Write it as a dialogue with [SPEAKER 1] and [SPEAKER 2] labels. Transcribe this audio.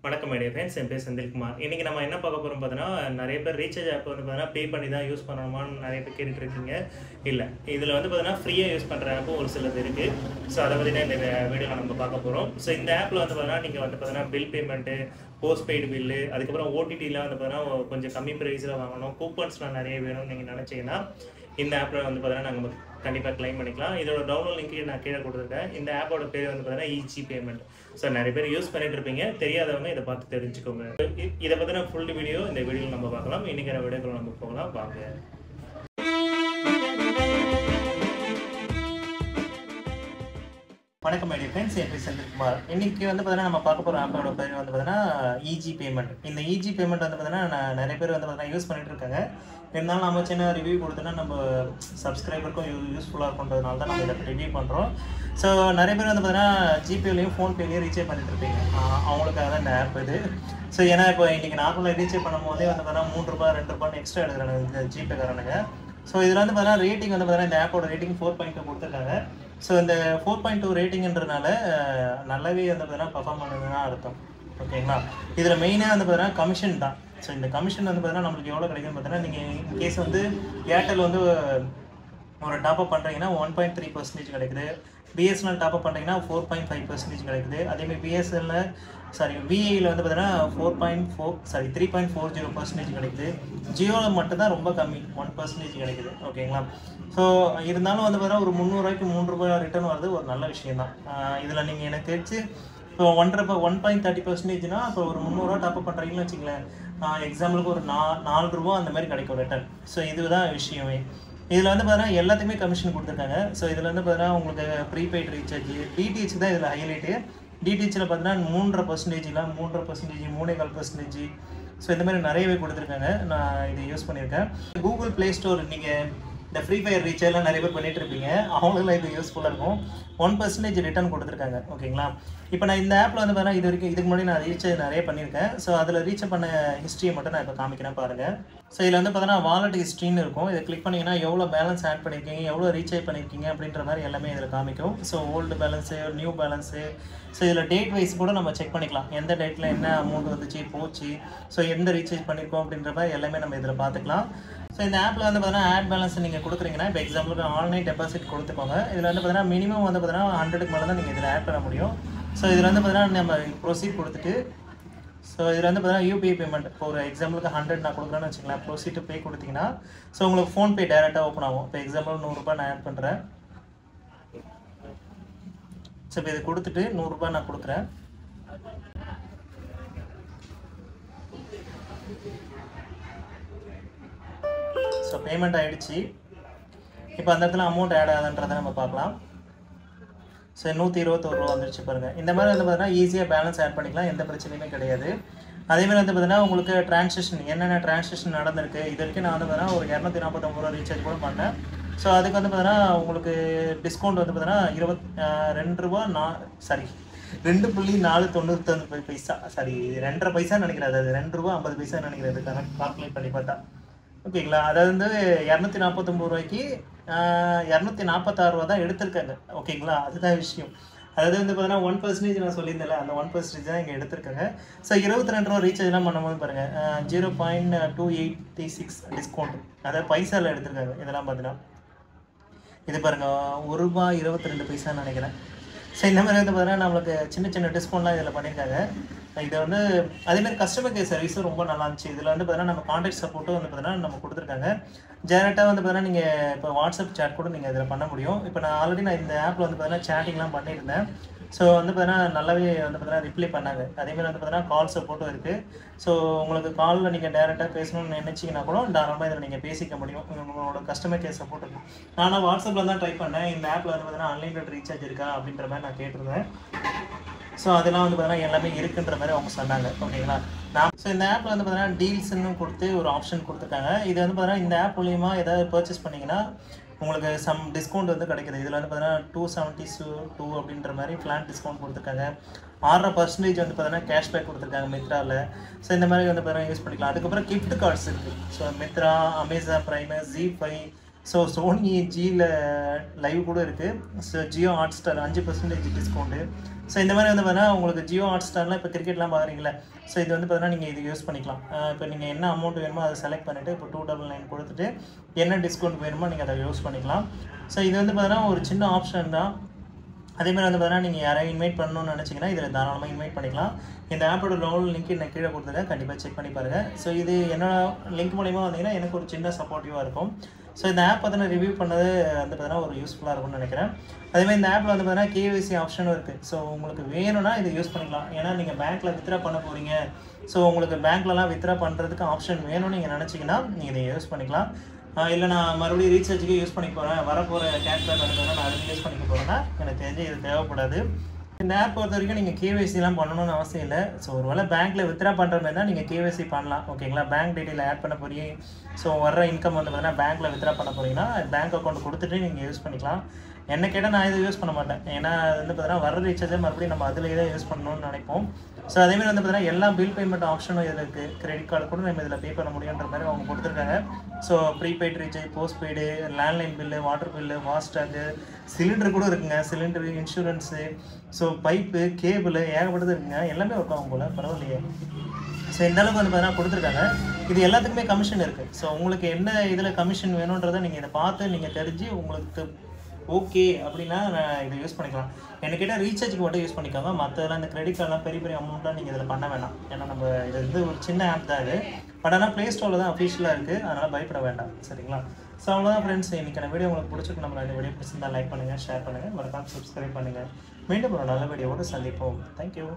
[SPEAKER 1] வணக்கம் my dear friends, என் பேர் செந்தில்குமார். இன்றைக்கி நம்ம என்ன பார்க்க போகிறோம் பார்த்தீங்கன்னா, நிறைய பேர் ரீசார்ஜ் ஆப் வந்து பார்த்தீங்கன்னா பே பண்ணி தான் யூஸ் பண்ணணுமான்னு நிறைய பேர் கேட்டுட்ருக்கீங்க. இல்லை, இதில் வந்து பார்த்தீங்கன்னா ஃப்ரீயாக யூஸ் பண்ணுற ஆப்பும் ஒரு சிலது இருக்குது. ஸோ அதை பற்றி தான் இந்த வீடியோவில் நம்ம பார்க்க போகிறோம். ஸோ இந்த ஆப்பில் வந்து பார்த்தீங்கன்னா நீங்கள் வந்து பார்த்தீங்கன்னா பில் பேமெண்ட்டு, போஸ்ட்பெய்டு பில்லு, அதுக்கப்புறம் ஓடிடிலாம் வந்து பார்த்தீங்கன்னா கொஞ்சம் கம்மி ப்ரைஸில் வாங்கணும், கூப்பன்ஸ்லாம் நிறைய வேணும்னு நீங்கள் நினச்சிங்கன்னா இந்த ஆப்பில் வந்து பார்த்தீங்கன்னா நாங்கள் கண்டிப்பாக கிளைம் பண்ணிக்கலாம். இதோட டவுன்லோட் லிங்க் நான் கீழே கொடுத்துருக்கேன். இந்த ஆப்போட பேர் வந்து பார்த்தீங்கன்னா ஈஜி பேமெண்ட். ஸோ நிறைய பேர் யூஸ் பண்ணிட்டு இருப்பீங்க, தெரியாதவங்க இதை பார்த்து தெரிஞ்சுக்கோங்க. இதை பற்றின ஃபுல் வீடியோ இந்த வீடியோவில் நம்ம பார்க்கலாம். இன்றைக்கான வீடியோக்களை நம்ம போகலாம் வாங்க. வணக்கம் மை டியர் ஃப்ரெண்ட்ஸ், என் பேர் செந்தில்குமார். இன்றைக்கி வந்து பார்த்தீங்கன்னா நம்ம பார்க்க போகிற ஆப்போட பேர் வந்து பார்த்தீங்கன்னா ஈஜி பேமெண்ட். இந்த ஈஜி பேமெண்ட் வந்து பார்த்தீங்கன்னா நிறைய பேர் வந்து பார்த்தீங்கன்னா யூஸ் பண்ணிட்டு இருக்காங்க. இருந்தாலும் நம்ம சின்ன ரிவ்யூ கொடுத்தோன்னா நம்ம சப்ஸ்கிரைபருக்கும் யூஸ்ஃபுல்லாக இருக்குன்றதுனால தான் நம்ம இதை ரிவ்யூ பண்ணுறோம். ஸோ நிறைய பேர் வந்து பார்த்தீங்கன்னா ஜிபேலையும் ஃபோன்பேலையும் ரீசார்ஜ் பண்ணிட்டு இருப்பீங்க. அவங்களுக்காக தான் இந்த ஆப் இது. ஸோ ஏன்னா இப்போ இன்றைக்கி நார்மலாக ரீசார்ஜ் பண்ணும் போதே வந்து பார்த்தீங்கன்னா ₹3 ₹2 எக்ஸ்ட்ரா எடுக்கிறாங்க இந்த ஜிபேக்காரனுங்க. ஸோ இதில் வந்து பார்த்தீங்கன்னா ரேட்டிங் வந்து பார்த்தீங்கன்னா இந்த ஆப்போட ரேட்டிங் 4.2 கொடுத்துருக்காங்க. ஸோ இந்த 4.2 ரேட்டிங்ன்றதுனால நல்லாவே வந்து பார்த்தீங்கன்னா பர்ஃபார்ம் பண்ணுதுன்னு தான் அர்த்தம். ஓகேங்களா? இதில் மெயினாக வந்து பார்த்தீங்கன்னா கமிஷன் தான். ஸோ இந்த கமிஷன் வந்து பார்த்தீங்கன்னா நம்மளுக்கு எவ்வளோ கிடைக்குன்னு பார்த்தீங்கன்னா, நீங்கள் இன்கேஸ் வந்து ஏர்டெல் வந்து ஒரு டாப்அப் பண்ணுறீங்கன்னா 1.3% கிடைக்குது. பிஎஸ்என்எல் டாப்அப் பண்ணுறீங்கன்னா 4.5% கிடைக்குது. அதேமாதிரி விஐயில் வந்து பார்த்தீங்கன்னா 3.40% கிடைக்குது. ஜியோவில் மட்டும்தான் ரொம்ப கம்மி, 1% கிடைக்குது. ஓகேங்களா? ஸோ இருந்தாலும் வந்து பார்த்தீங்கன்னா ஒரு ₹300க்கு ₹3 ரிட்டர்ன் வருது, ஒரு நல்ல விஷயம் தான். இதில் நீங்கள் எனக்கு தெரிஞ்சு இப்போ 1.30%னா இப்போ ஒரு ₹300 டாப்அப் பண்ணுறீங்கன்னு வச்சுங்களேன், எக்ஸாம்பிளுக்கு ஒரு ₹4 அந்த மாதிரி கிடைக்கும் ரிட்டர்ன். ஸோ இதுதான் விஷயமே. இதில் வந்து பார்த்தீங்கன்னா எல்லாத்தையுமே கமிஷன் கொடுத்துருக்காங்க. ஸோ இதில் வந்து பார்த்தீங்கன்னா உங்களுக்கு ப்ரீபெய்ட் ரீசார்ஜ், டிடிஹெச் தான் இதில் ஹைலைட்டு. டிடிஹெச்சில் பார்த்தீங்கன்னா 3.5%, 3.5%. ஸோ இந்த மாதிரி நிறையவே கொடுத்துருக்காங்க. நான் இதை யூஸ் பண்ணியிருக்கேன். கூகுள் ப்ளே ஸ்டோர் நீங்கள் இந்த ஃப்ரீ ஃபயர் ரீசார்ஜ்லாம் நிறைய பேர் பண்ணிகிட்டு இருப்பீங்க, அவங்களுக்குலாம் இது யூஸ்ஃபுல்லாக இருக்கும். 1% ரிட்டர்ன் கொடுத்துருக்காங்க. ஓகேங்களா? இப்போ நான் இந்த ஆப்பில் வந்து பார்த்தீங்கன்னா இதுக்கு முன்னாடி நான் ரீசார்ஜ் நிறைய பண்ணியிருக்கேன். ஸோ அதில் ரீசார்ஜ் பண்ண ஹிஸ்ட்ரியை மட்டும் நான் இப்போ காமிக்கிறேன் பாருங்கள். ஸோ இதில் வந்து பார்த்தீங்கன்னா வாலெட் ஹிஸ்ட்ரின்னு இருக்கும். இதை கிளிக் பண்ணிங்கன்னா எவ்வளோ பேலன்ஸ் ஆட் பண்ணியிருக்கீங்க, எவ்வளோ ரீசார்ஜ் பண்ணியிருக்கீங்க அப்படின்ற மாதிரி எல்லாமே இதில் காமிக்கும். So old balance, new balance, so இதில் டேட் வைஸ் கூட நம்ம செக் பண்ணிக்கலாம். எந்த டேட்டில் என்ன அமௌண்ட் வந்துச்சு போச்சு, ஸோ எந்த ரீசார்ஜ் பண்ணியிருக்கோம் அப்படின்ற மாதிரி எல்லாமே நம்ம இதில் பார்த்துக்கலாம். ஸோ இந்த ஆப்பில் வந்து பார்த்தீங்கன்னா ஆட் பேலன்ஸ் நீங்கள் கொடுக்குறீங்கன்னா, இப்போ எக்ஸாம்பிளுக்கு ஆன்லைன் டெபாசிட் கொடுத்துக்கோங்க. இதில் வந்து பார்த்தீங்கன்னா மினிமம் வந்து பார்த்தீங்கன்னா 100க்கு மேலே தான் நீங்கள் இதில் ஆட் பண்ண முடியும். ஸோ இதில் வந்து பார்த்தீங்கன்னா நம்ம ப்ரொசீட் கொடுத்துட்டு, ஸோ இதில் வந்து பார்த்தீங்கன்னா யூபிஐ பேமெண்ட், இப்போ ஒரு எக்ஸாம்பிளுக்கு 100 நான் கொடுக்குறேன்னு வச்சுக்கலாம், ப்ரொசீட் பே கொடுத்தீங்கன்னா ஸோ உங்களுக்கு ஃபோன்பே டேரெக்டாக ஓப்பன் ஆகும். இப்போ எக்ஸாம்பிள் ₹100 நான் ஆட் பண்ணுறேன். ஸோ இப்போ இதை கொடுத்துட்டு ₹100 நான் கொடுக்குறேன். ஸோ பேமெண்ட் ஆகிடுச்சு. இப்போ அந்த இடத்துல அமௌண்ட் ஆட் ஆகுதுன்றதை நம்ம பார்க்கலாம். ஸோ ₹121 வந்துருச்சு பாருங்கள். இந்த மாதிரி வந்து பார்த்தீங்கன்னா ஈஸியாக பேலன்ஸ் ஆட் பண்ணிக்கலாம், எந்த பிரச்சனையுமே கிடையாது. அதேமாதிரி வந்து பார்த்தீங்கன்னா உங்களுக்கு டிரான்சாக்ஷன் என்னென்ன டிரான்சாக்ஷன் நடந்திருக்கு, இது வரைக்கும் நான் வந்து பார்த்தீங்கன்னா ஒரு ₹249 ரீசார்ஜ் கூட பண்ணேன். ஸோ அதுக்கு வந்து பார்த்தீங்கன்னா உங்களுக்கு டிஸ்கவுண்ட் வந்து பார்த்தீங்கன்னா ₹2.499 சாரி 2.5 பைசா நினைக்கிறேன். அதாவது ₹2.50 நினைக்கிறேன். இது கால்குலேட் பண்ணி பார்த்தா. ஓகேங்களா? அதாவது வந்து ₹249க்கு ₹246 தான் எடுத்திருக்காங்க. ஓகேங்களா? அதுதான் விஷயம். அதாவது வந்து பார்த்தீங்கன்னா 1% நான் சொல்லியிருந்தேன்ல, அந்த 1% தான் இங்கே எடுத்திருக்காங்க. ஸோ ₹22 ரீசார்ஜ்லாம் பண்ணும்போது பாருங்கள் 0.286 டிஸ்கவுண்ட், அதாவது பைசாவில் எடுத்திருக்காங்க. இதெல்லாம் பார்த்தீங்கன்னா இது பாருங்கள் ₹1.22 நினைக்கிறேன். ஸோ இந்த மாதிரி வந்து பார்த்தீங்கன்னா நம்மளுக்கு சின்ன சின்ன டிஸ்கவுண்ட்லாம் இதில் பண்ணியிருக்காங்க. இதை வந்து அதேமாதிரி கஸ்டமர் கேர் சர்வீஸும் ரொம்ப நல்லா இருந்துச்சு. இதில் வந்து பார்த்தீங்கன்னா நம்ம கான்டாக்ட் சப்போர்ட்டும் வந்து பார்த்தீங்கன்னா நம்ம கொடுத்துருக்காங்க. டேரெக்டாக வந்து பார்த்தீங்கன்னா நீங்கள் இப்போ வாட்ஸ்அப் சேட் கூட நீங்கள் இதில் பண்ண முடியும். இப்போ நான் ஆல்ரெடி இந்த ஆப்பில் வந்து பார்த்தீங்கன்னா சேட்டிங்லாம் பண்ணியிருந்தேன். ஸோ வந்து பார்த்தீங்கன்னா நல்லாவே வந்து பார்த்தீங்கன்னா ரிப்ளை பண்ணாங்க. அதேமாதிரி வந்து பார்த்தீங்கன்னா கால் சப்போர்ட்டும் இருக்குது. ஸோ உங்களுக்கு காலில் நீங்கள் டேரெக்டாக பேசணும்னு நினச்சிங்கன்னா கூட தாராளமாக இதில் நீங்கள் பேசிக்க முடியும். உங்களோட கஸ்டமர் கேர் சப்போர்ட் இருக்குது. நான் வாட்ஸ்அப்பில் தான் ட்ரை பண்ணேன். இந்த ஆப்பில் வந்து பார்த்தீங்கன்னா அன்லிமிட்டட் ரீசார்ஜ் இருக்கா அப்படின்ற மாதிரி நான் கேட்டிருந்தேன். ஸோ அதெல்லாம் வந்து பார்த்தீங்கன்னா எல்லாமே இருக்குன்ற மாதிரி அவங்க சொன்னாங்க. ஓகேங்களா? ஸோ இந்த ஆப்பில் வந்து பார்த்தீங்கன்னா டீல்ஸ்ன்னு கொடுத்து ஒரு ஆப்ஷன் கொடுத்துருக்காங்க. இது வந்து பார்த்தீங்கன்னா இந்த ஆப் மூலிமா ஏதாவது பர்ச்சேஸ் பண்ணிங்கன்னா உங்களுக்கு சம் டிஸ்கவுண்ட் வந்து கிடைக்குது. இதில் வந்து பார்த்தீங்கன்னா 272 அப்படின்ற மாதிரி ஃப்ளாட் டிஸ்கவுண்ட் கொடுத்துருக்காங்க. 6% வந்து பார்த்தீங்கன்னா கேஷ்பேக் கொடுத்துருக்காங்க மித்ராவில். ஸோ இந்த மாதிரி வந்து பார்த்தீங்கன்னா யூஸ் பண்ணிக்கலாம். அதுக்கப்புறம் கிஃப்ட் கார்ட்ஸ் இருக்குது. So Myntra, Amazon prime, ZEE5, so Sony ஜியில் லைவ் கூட இருக்குது. So Jio Hotstar 5% discount. So இந்த மாதிரி வந்து பார்த்தீங்கன்னா உங்களுக்கு ஜியோ ஹாட்ஸ்டார்லாம் இப்போ கிரிக்கெட்லாம் பார்க்குறீங்களா, ஸோ இது வந்து பார்த்தீங்கன்னா நீங்கள் இது யூஸ் பண்ணிக்கலாம். இப்போ நீங்கள் என்ன அமௌண்ட் வேணுமோ அதை செலக்ட் பண்ணிவிட்டு இப்போ 299 கொடுத்துட்டு என்ன டிஸ்கவுண்ட் வேணுமோ நீங்கள் அதை யூஸ் பண்ணிக்கலாம். ஸோ இது வந்து பார்த்தீங்கன்னா ஒரு சின்ன ஆப்ஷன் தான். அதேமாதிரி வந்து பார்த்தீங்கன்னா நீங்கள் யாரையும் இன்வைட் பண்ணணும்னு நினச்சிங்கன்னா இதில் தாராளமாக இன்வைட் பண்ணிக்கலாம். இந்த ஆப்போட டவுன்லோட் லிங்க் நான் கீழே கொடுத்துருக்கேன், கண்டிப்பாக செக் பண்ணி பாருங்கள். ஸோ இது என்னோட லிங்க் மூலிமா வந்தீங்கன்னா எனக்கு ஒரு சின்ன சப்போர்ட்டிவாக இருக்கும். ஸோ இந்த ஆப் பார்த்தீங்கன்னா ரிவ்யூ பண்ணது வந்து பார்த்தீங்கன்னா ஒரு யூஸ்ஃபுல்லாக இருக்கும்னு நினைக்கிறேன். அதேமாதிரி இந்த ஆப்பில் வந்து பார்த்தீங்கன்னா கேஒய்சி ஆப்ஷனும் இருக்குது. ஸோ உங்களுக்கு வேணும்னா இதை யூஸ் பண்ணிக்கலாம். ஏன்னா நீங்கள் பேங்க்கில் வித்ட்ரா பண்ண போகிறீங்க, ஸோ உங்களுக்கு பேங்க்லலாம் வித்ட்ரா பண்ணுறதுக்கு ஆப்ஷன் வேணும்னு நீங்கள் நினச்சிங்கன்னா நீங்கள் இதை யூஸ் பண்ணிக்கலாம். இல்லை நான் மறுபடியும் ரீசார்ஜுக்கு யூஸ் பண்ணி போகிறேன், வரப்போகிற கேஷ்பேக் அனுப்புறேன், நான் அதுக்கு யூஸ் பண்ணிக்க போகிறேன்னா எனக்கு தெரிஞ்சு இது தேவைப்படாது. இந்த ஆப் பொறுத்த வரைக்கும் நீங்கள் கேஒய்சிலாம் பண்ணணும்னு அவசியம் இல்லை. ஸோ ஒரு வேளை பேங்க்கில் வித்ட்ரா பண்ணுற மாதிரி தான் நீங்கள் கேஒய்சி பண்ணலாம். ஓகேங்களா, பேங்க் டீட்டெயில் ஆட் பண்ண போறீங்க. ஸோ வர்ற இன்கம் வந்து பார்த்தீங்கன்னா பேங்க்கில் வித்ட்ரா பண்ண போகிறீங்கன்னா பேங்க் அக்கௌண்ட் கொடுத்துட்டு நீங்கள் யூஸ் பண்ணிக்கலாம். என்ன கேட்டால் நான் இதை யூஸ் பண்ண மாட்டேன். ஏன்னா அது வந்து பார்த்தீங்கன்னா வர ரீசார்ஜை மறுபடியும் நம்ம அதிலேயே தான் யூஸ் பண்ணணும்னு நினைப்போம். ஸோ அதேமாதிரி வந்து பார்த்தீங்கன்னா எல்லா பில் பேமெண்ட் ஆப்ஷனும் இதில் இருக்குது. கிரெடிட் கார்டு கூட நம்ம இதில் பே பண்ண முடியுன்ற மாதிரி அவங்க கொடுத்துருக்காங்க. So prepaid recharge, postpaid, landline bill, water bill, FASTag, cylinder கூட இருக்குங்க, cylinder, insurance, so pipe, cable ஏகப்பட்டது இருக்குங்க. எல்லாமே ஒர்க் ஆகும் போல், பரவாயில்லையே. ஸோ இந்த அளவுக்கு வந்து பார்த்தீங்கன்னா கொடுத்துருக்காங்க. இது எல்லாத்துக்குமே கமிஷன் இருக்குது. ஸோ உங்களுக்கு என்ன இதில் கமிஷன் வேணுன்றதை நீங்கள் இதை பார்த்து நீங்கள் தெரிஞ்சு உங்களுக்கு ஓகே அப்படின்னா இதை யூஸ் பண்ணிக்கலாம். என்ன கேட்டால் ரீசார்ஜுக்கு மட்டும் யூஸ் பண்ணிக்கோங்க. மற்றதெல்லாம் இந்த கிரெடிட் கார்டெலாம் பெரிய பெரிய அமௌண்ட்டாக நீங்கள் இதில் பண்ண வேண்டாம். ஏன்னா நம்ம இது வந்து ஒரு சின்ன ஆப் தான் இது. பட் ஆனால் ப்ளே ஸ்டோரில் தான் அஃபிஷியலாக இருக்குது, அதனால் பயப்பட வேண்டாம். சரிங்களா? ஸோ அவ்வளோதான் ஃப்ரெண்ட்ஸ், இன்றைக்கான வீடியோ உங்களுக்கு பிடிச்சிருக்கு. நம்ம இந்த வீடியோ பிடிச்சிருந்தால் லைக் பண்ணுங்கள், ஷேர் பண்ணுங்கள், மறக்காம சப்ஸ்கிரைப் பண்ணுங்கள். மீண்டும் ஒரு நல்ல வீடியோவோடு சந்திப்போம். தேங்க்யூ.